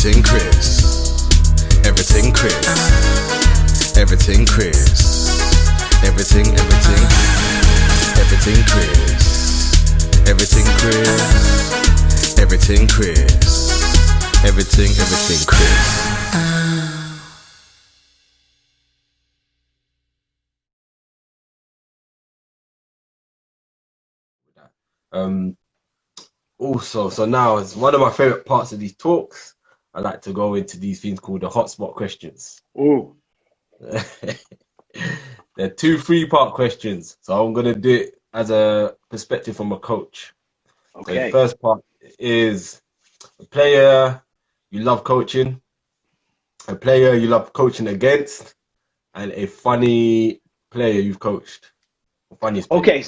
Everything Chris. Everything Chris. Everything Chris. Everything Chris. Everything Chris. Everything Chris. Everything Chris. Also, so now it's one of my favorite parts of these talks. I like to go into these things called the hotspot questions. Ooh. They're two three-part questions, so I'm gonna do it as a perspective from a coach. So the Okay. first part is a player you love coaching, a player you love coaching against, and a funny player you've coached. Funniest player. Okay.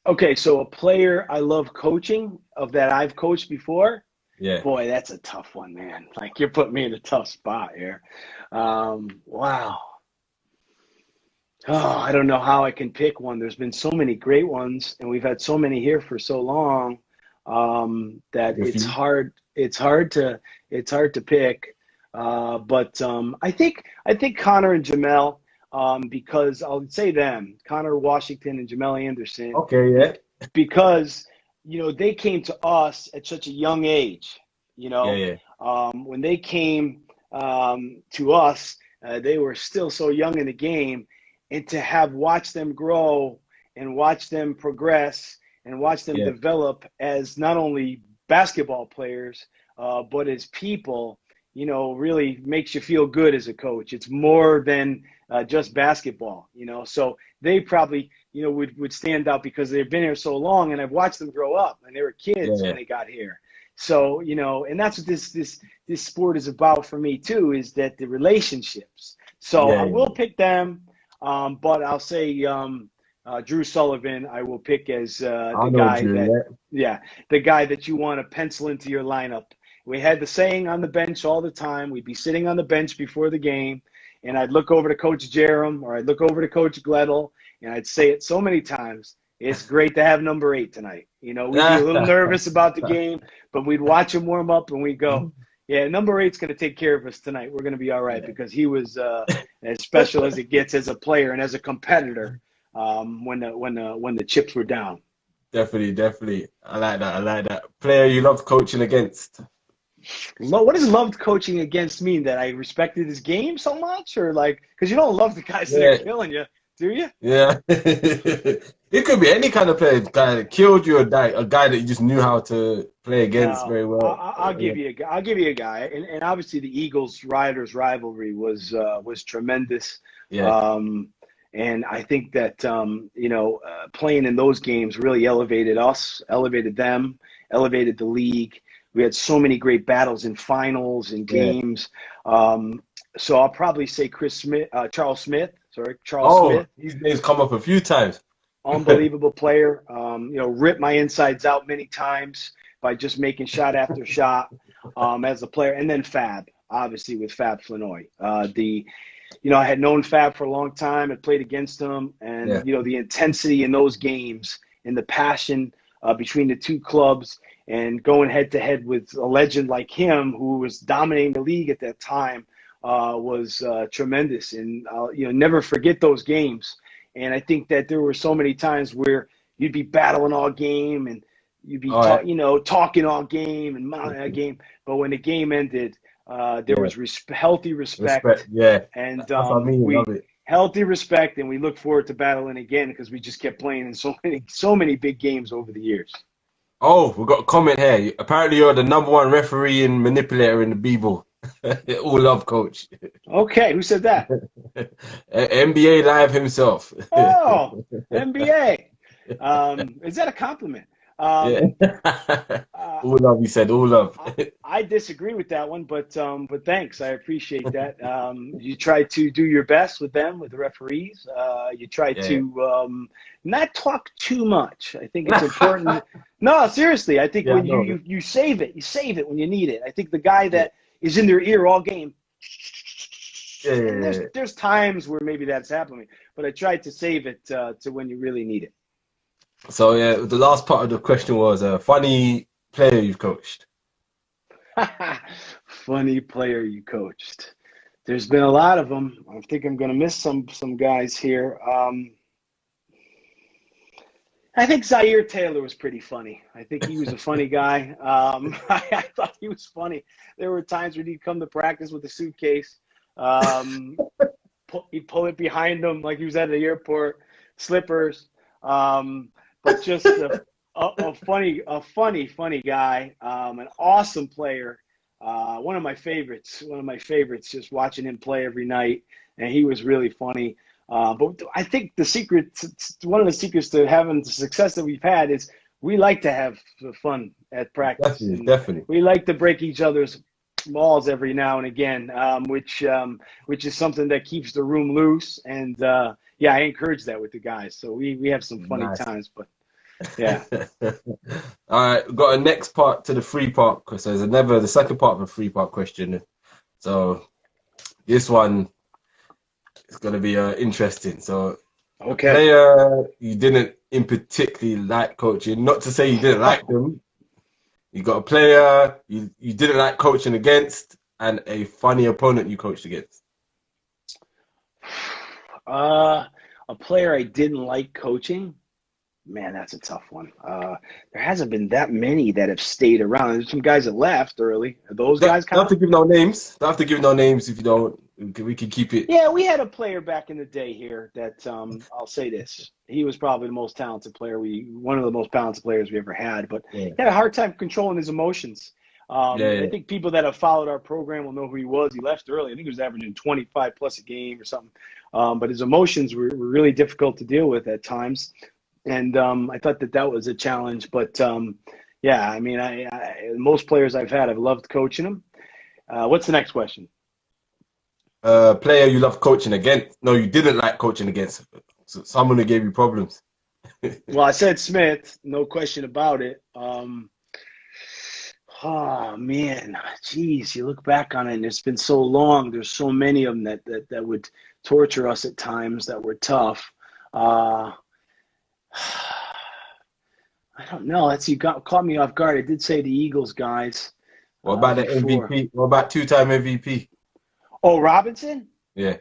Okay. So a player I love coaching of that I've coached before. Yeah. Boy, that's a tough one, man. Like you're putting me in a tough spot here. Wow. Oh, I don't know how I can pick one. There's been so many great ones, and we've had so many here for so long that If it's you- hard. It's hard to pick. But I think Connor and Jamel, because I'll say them, Connor Washington and Jamel Anderson, Okay, yeah. because they came to us at such a young age. Yeah. When they came to us, they were still so young in the game, and to have watched them grow and watch them progress and watch them Yeah. develop as not only basketball players but as people, really makes you feel good as a coach. It's more than just basketball. So they probably would stand out because they've been here so long, and I've watched them grow up, and they were kids Yeah. when they got here. So and that's what this sport is about for me too, is that the relationships. So Yeah. I will pick them, but I'll say Drew Sullivan. I will pick as I the know guy Drew, that yeah. the guy that you want to pencil into your lineup. We had the saying on the bench all the time. We'd be sitting on the bench before the game, and I'd look over to Coach Jerem or I'd look over to Coach Gledel, and I'd say it so many times. It's great to have number 8 tonight. We'd be a little nervous about the game, but we'd watch him warm up, and we'd go, yeah, number 8's going to take care of us tonight. We're going to be all right, because he was as special as it gets as a player and as a competitor when the chips were down. Definitely. I like that. Player you love coaching against. What does loved coaching against mean? That I respected his game so much, or because you don't love the guys that are killing you, do you? Yeah. It could be any kind of player. Guy that killed you, or a guy that you just knew how to play against very well. I'll give you a guy. I'll give you a guy, and obviously the Eagles Riders rivalry was tremendous. Yeah. And I think that playing in those games really elevated us, elevated them, elevated the league. We had so many great battles in finals and games. So I'll probably say Charles Smith. Smith. His name's come up a few times. Unbelievable player. Ripped my insides out many times by just making shot after shot as a player. And then Fab, obviously, with Fab Flanoy. I had known Fab for a long time. I played against him. And, the intensity in those games and the passion between the two clubs, and going head-to-head with a legend like him who was dominating the league at that time was tremendous. And I'll never forget those games. And I think that there were so many times where you'd be battling all game, and you'd be talking all game and mounting a game. But when the game ended, there was healthy respect. Yeah. And That's what I mean. Love it. Healthy respect, and we look forward to battling again, because we just kept playing in so many big games over the years. Oh, we've got a comment here. Apparently, you're the #1 referee and manipulator in the B-ball. All love, coach. Okay, who said that? NBA Live himself. Oh, NBA. Is that a compliment? Yeah. All love, he said. All love. I disagree with that one, but thanks. I appreciate that. You try to do your best with them, with the referees. You try to not talk too much. I think it's important. No, seriously. I think when you save it, when you need it. I think the guy that is in their ear all game. There's times where maybe that's happening, but I tried to save it to when you really need it. So the last part of the question was a funny player you've coached. funny player you coached. There's been a lot of them. I think I'm going to miss some guys here. I think Zaire Taylor was pretty funny. I think he was a funny guy. I thought he was funny. There were times when he'd come to practice with a suitcase. He'd pull it behind him like he was at the airport, slippers. But just a funny guy, an awesome player. One of my favorites, just watching him play every night. And he was really funny. But I think one of the secrets to having the success that we've had is we like to have fun at practice. Definitely. We like to break each other's balls every now and again, which is something that keeps the room loose. And yeah, I encourage that with the guys. So we have some funny times, but yeah. All right, we've got a next part to the three-part question. So there's the second part of a three-part question. So this one is going to be interesting. So okay, a player you didn't in particularly like coaching, not to say you didn't like them. You got a player you didn't like coaching against, and a funny opponent you coached against. A player I didn't like coaching. Man, that's a tough one. There hasn't been that many that have stayed around. There's some guys that left early. Are those guys Don't have to give no names. Don't have to give no names if you don't. We can keep it. Yeah, we had a player back in the day here that I'll say this. He was probably the most talented player one of the most talented players we ever had, but he had a hard time controlling his emotions. I think people that have followed our program will know who he was. He left early. I think he was averaging 25 plus a game or something. But his emotions were really difficult to deal with at times. And I thought that was a challenge. But, yeah, I mean, most players I've had, I've loved coaching them. What's the next question? Player you love coaching against. No, you didn't like coaching against. So someone who gave you problems. Well, I said Smith, no question about it. Oh, man. Geez, you look back on it, and it's been so long. There's so many of them that would torture us at times that were tough. I don't know. Caught me off guard. I did say the Eagles guys. What about the MVP? What about two-time MVP? Oh, Robinson? Yeah.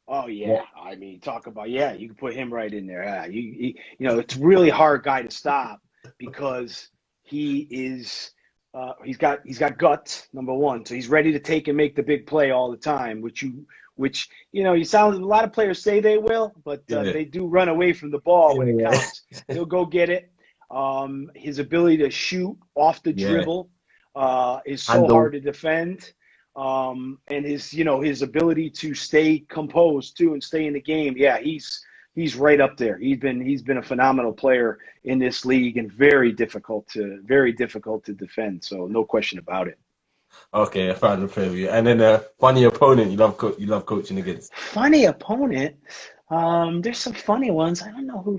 Oh, yeah. I mean, talk about, you can put him right in there. You know, it's a really hard guy to stop because he is he's got guts, number one. So he's ready to take and make the big play all the time, which you know, a lot of players say they will, but they do run away from the ball when it counts. He'll go get it. His ability to shoot off the dribble is so hard to defend. And his ability to stay composed too and stay in the game. Yeah, he's right up there. He's been a phenomenal player in this league and very difficult to defend. So no question about it. Okay, I found the player with you. And then a funny opponent you love coaching against. Funny opponent. There's some funny ones. I don't know who.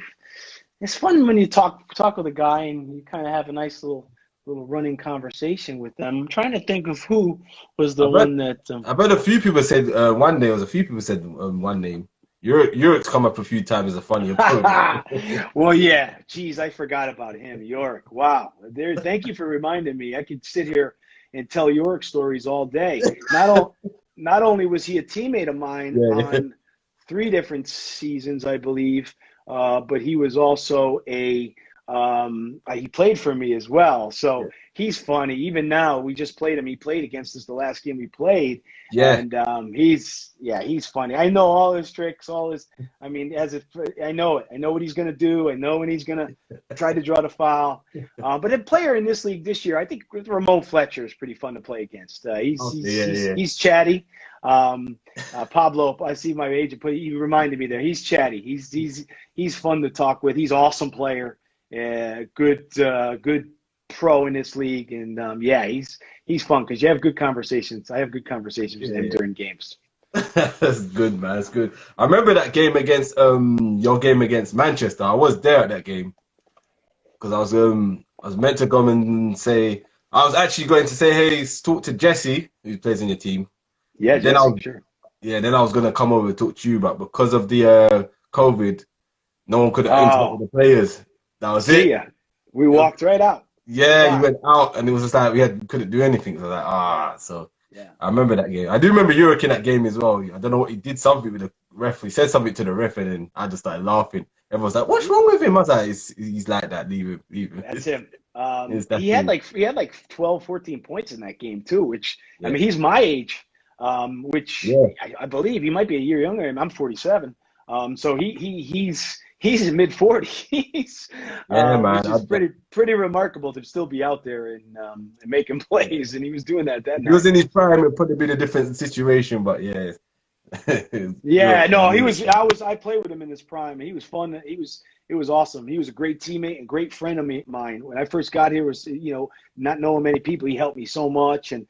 It's fun when you talk with a guy and you kind of have a nice little running conversation with them. I'm trying to think of who was the one that. I bet a few people said one name. A few people said one name. York's come up a few times as a funny opponent. Well, yeah. Geez, I forgot about him. York. Wow. Thank you for reminding me. I could sit here and tell York stories all day. Not only was he a teammate of mine on 3 different seasons, I believe, but he was also he played for me as well. So he's funny. Even now, we just played him. He played against us the last game we played. Yeah. And he's funny. I know all his tricks, I know it. I know what he's going to do. I know when he's going to try to draw the foul. But a player in this league this year, I think Ramon Fletcher is pretty fun to play against. He's chatty. Pablo, I see my agent, but he reminded me there. He's chatty. He's fun to talk with. He's an awesome player. Good pro in this league, and he's fun because you have good conversations. I have good conversations with him during games. That's good, man. That's good. I remember that game against your game against Manchester. I was there at that game because I was meant to go and say I was actually going to say, hey, talk to Jesse who plays in your team. Yeah, then sure. Yeah, then I was gonna come over and talk to you, but because of the COVID, no one could interact with the players. That was it. Yeah, we walked right out. Yeah, you went out, and it was just like we couldn't do anything. So I was like, so Yeah. I remember that game. I do remember Yurik in that game as well. I don't know what he did something with the ref. He said something to the ref, and then I just started laughing. Everyone's like, "What's wrong with him?" I was like, "He's like that. Leave him, leave him." That's him. It's He had like 12, 14 points in that game too, which yeah, I mean he's my age, which yeah, I believe he might be a year younger than me. I'm 47. So he's in mid 40s, yeah, man. which is pretty remarkable to still be out there and making plays. And he was doing that If he was night. in his prime, it probably been a different situation. But yeah, Yeah, Yurik, no, man, he he was. I played with him in his prime. He was fun. It was awesome. He was a great teammate and great friend of mine. When I first got here, was not knowing many people, he helped me so much and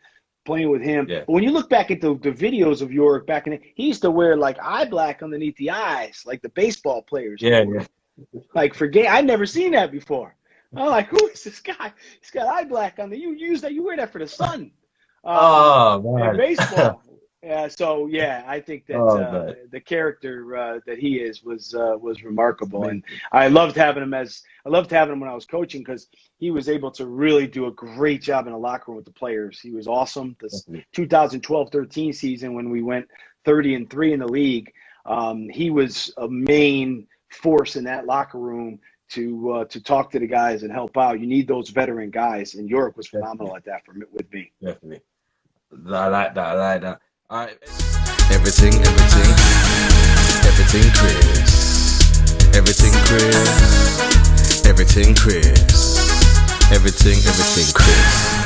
playing with him. yeah, But when you look back at the videos of York back in, he used to wear like eye black underneath the eyes, like the baseball players. yeah, yeah. Like for game, I'd never seen that before. I'm like, who is this guy? He's got eye black on the. You use that. You wear that for the sun. Oh In man. baseball. Yeah, so yeah, I think that Oh man. the character that he is was remarkable, and I loved having him when I was coaching because he was able to really do a great job in the locker room with the players. He was awesome. This Definitely. 2012-13 season when we went 30-3 in the league, he was a main force in that locker room to talk to the guys and help out. You need those veteran guys, and York was phenomenal at that with me. Definitely. I like that. I like that. All right. Everything, Chris. Everything, Chris. Everything, Chris. Everything, Chris.